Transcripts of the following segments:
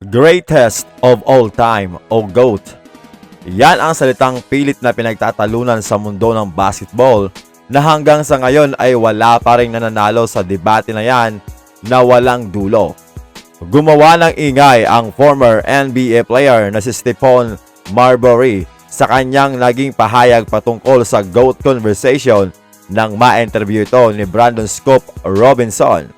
Greatest of all time o GOAT. Yan ang salitang pilit na pinagtatalunan sa mundo ng basketball na hanggang sa ngayon ay wala pa rin nananalo sa debate na yan na walang dulo. Gumawa ng ingay ang former NBA player na si Stephon Marbury sa kanyang naging pahayag patungkol sa GOAT conversation nang ma-interview ito ni Brandon Scoop Robinson.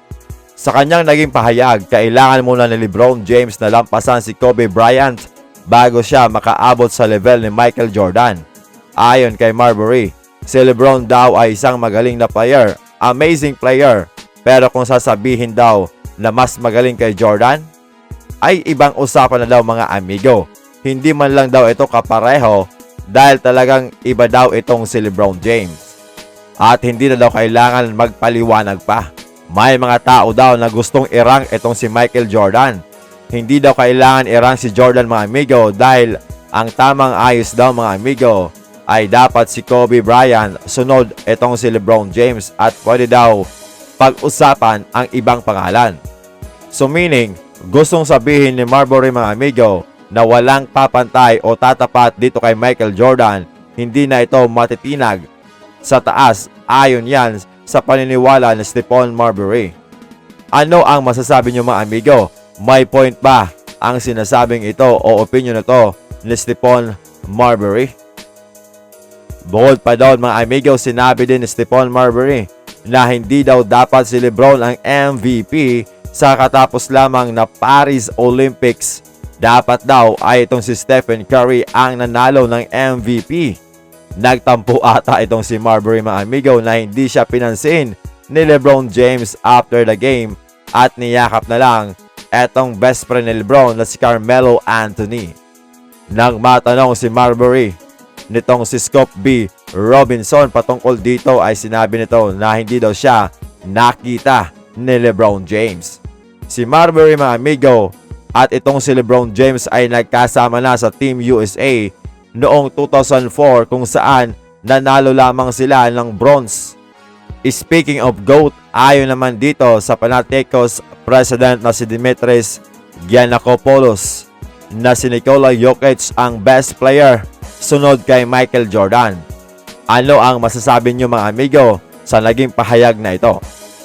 Sa kanyang naging pahayag, kailangan muna ni LeBron James na lampasan si Kobe Bryant bago siya makaabot sa level ni Michael Jordan. Ayon kay Marbury, si LeBron daw ay isang magaling na player, amazing player, pero kung sasabihin daw na mas magaling kay Jordan, ay ibang usapan na daw mga amigo. Hindi man lang daw ito kapareho dahil talagang iba daw itong si LeBron James. At hindi na daw kailangan magpaliwanag pa. May mga tao daw na gustong irang itong si Michael Jordan. Hindi daw kailangan irang si Jordan mga amigo dahil ang tamang ayos daw mga amigo ay dapat si Kobe Bryant, sunod itong si LeBron James at pwede daw pag-usapan ang ibang pangalan. So meaning, gustong sabihin ni Marbury mga amigo na walang papantay o tatapat dito kay Michael Jordan, hindi na ito matitinag sa taas ayon yan sa paniniwala ni Stephon Marbury. Ano ang masasabi niyo mga amigo? May point ba ang sinasabing ito o opinion na to ni Stephon Marbury? Bukod pa doon mga amigo, sinabi din ni Stephon Marbury na hindi daw dapat si LeBron ang MVP sa katapos lamang na Paris Olympics. Dapat daw ay itong si Stephen Curry ang nanalo ng MVP. Nagtampo ata itong si Marbury mga amigo na hindi siya pinansin ni LeBron James after the game at niyakap na lang etong best friend ni LeBron na si Carmelo Anthony. Nang matanong si Marbury nitong si Scoop B Robinson patungkol dito ay sinabi nito na hindi daw siya nakita ni LeBron James. Si Marbury mga amigo at itong si LeBron James ay nagkasama na sa Team USA noong 2004 kung saan nanalo lamang sila ng bronze. Speaking of GOAT, ayon naman dito sa Panathinaikos president na si Dimitris Giannakopoulos na si Nikola Jokic ang best player sunod kay Michael Jordan. Ano ang masasabi niyo mga amigo sa naging pahayag na ito?